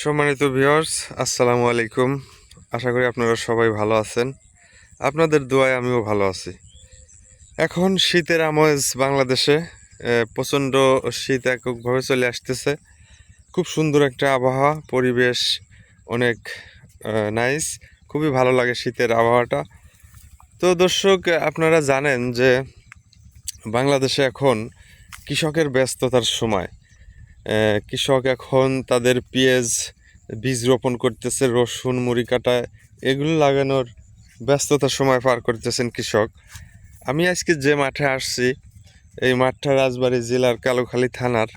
সম্মানিত ভিউয়ার্স, আসসালামু আলাইকুম। আশা করি আপনারা সবাই ভালো আছেন। আপনাদের দোয়ায় আমিও ভালো আছি। এখন শীতের আমেজ বাংলাদেশে প্রচণ্ড শীত এককভাবে চলে আসতেছে। খুব সুন্দর একটা আবহাওয়া, পরিবেশ অনেক নাইস, খুবই ভালো লাগে শীতের আবহাওয়াটা। তো দর্শক, আপনারা জানেন যে বাংলাদেশে এখন কৃষকের ব্যস্ততার সময়। কৃষক এখন তাদের পেঁয়াজ বীজ রোপণ করতেছে, রসুন মুড়ি কাটা এগুলো লাগানোর ব্যস্ততার সময় পার করতেছেন কৃষক। আমি আজকে যে মাঠে আসছি, এই মাঠটা রাজবাড়ী জেলার কালুখালী থানার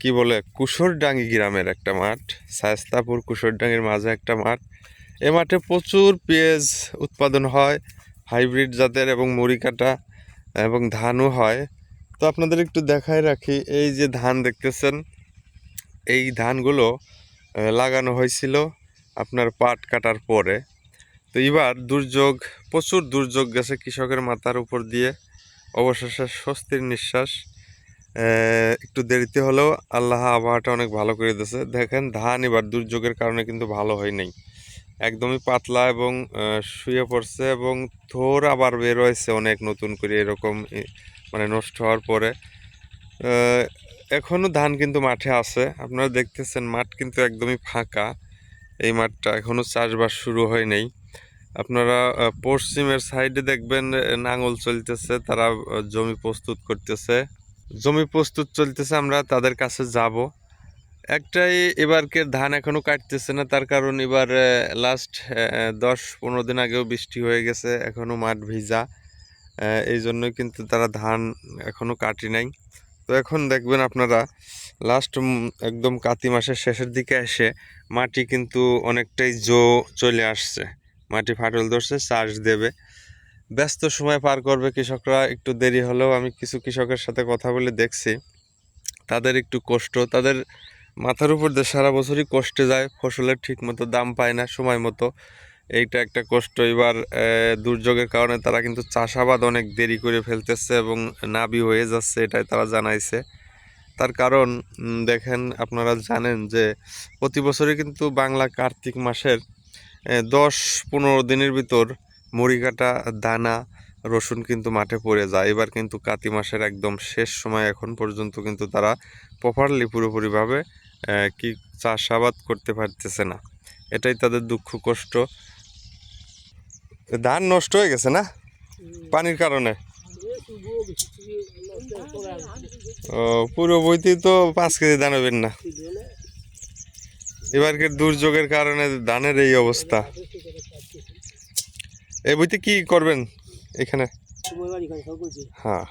কি বলে কুশরডাঙ্গি গ্রামের একটা মাঠ, শায়েস্তাপুর কুশরডাঙ্গির মাঝে একটা মাঠ। এ মাঠে প্রচুর পেঁয়াজ উৎপাদন হয়, হাইব্রিড জাতের, এবং মুড়ি কাটা এবং ধানও হয়। তো আপনাদের একটু দেখায় রাখি, এই যে ধান দেখতেছেন, এই ধানগুলো লাগানো হয়েছিল আপনার পাট কাটার পরে। তো এবার দুর্যোগ, প্রচুর দুর্যোগ গেছে কৃষকের মাথার উপর দিয়ে। অবশেষে স্বস্তির নিঃশ্বাস, একটু দেরিতে হলেও আল্লাহ আবহাওয়াটা অনেক ভালো করে দিয়েছে। দেখেন ধান এবার দুর্যোগের কারণে কিন্তু ভালো হয় নাই, একদমই পাতলা এবং শুয়ে পড়ছে, এবং থোর আবার বের হয়েছে অনেক নতুন করে, এরকম মানে নষ্ট হওয়ার পরে। এখনও ধান কিন্তু মাঠে আছে, আপনারা দেখতেছেন মাঠ কিন্তু একদমই ফাঁকা। এই মাঠটা এখনও চাষবাস শুরু হয় নাই। আপনারা পশ্চিমের সাইডে দেখবেন নাঙল চলতেছে, তারা জমি প্রস্তুত করতেছে, জমি প্রস্তুত চলতেছে। আমরা তাদের কাছে যাব। একটাই, এবারকে ধান এখনও কাটতেছে না, তার কারণ এবার লাস্ট 10-15 দিন আগেও বৃষ্টি হয়ে গেছে, এখনও মাঠ ভিজা। এই জন্যই কিন্তু তারা ধান এখনও কাটি নাই। তো এখন দেখবেন আপনারা লাস্ট একদম কাতি মাসের শেষের দিকে এসে মাটি কিন্তু অনেকটাই চলে আসছে, মাটি ফাটল ধরছে, চাষ দেবে। ব্যস্ত সময় পার করবে কৃষকরা। একটু দেরি হলেও আমি কিছু কৃষকের সাথে কথা বলে দেখছি, তাদের একটু কষ্ট, তাদের মাথার উপর দিয়ে সারা বছরই কষ্টে যায়, ফসলের ঠিক মতো দাম পায় না সময় মতো, এইটা একটা কষ্ট। এবার দুর্যোগের কারণে তারা কিন্তু চাষাবাদ অনেক দেরি করে ফেলতেছে এবং নাবি হয়ে যাচ্ছে, এটাই তারা জানাইছে। তার কারণ দেখেন, আপনারা জানেন যে প্রতি বছরই কিন্তু বাংলা কার্তিক মাসের 10-15 দিনের ভিতর মুড়ি কাটা, দানা, রসুন কিন্তু মাঠে পড়ে যায়। এবার কিন্তু কাতি মাসের একদম শেষ সময় এখন পর্যন্ত কিন্তু তারা প্রপারলি পুরোপুরিভাবে কি চাষাবাদ করতে পারতেছে না, এটাই তাদের দুঃখ কষ্ট। ধান নষ্ট হয়ে গেছে না পানির কারণে? পুরো বইতেই তো 5 কেজি ধান হবেন না, এবারকে দুর্যোগের কারণে ধানের এই অবস্থা। এই বইতে কি করবেন এখানে? হ্যাঁ।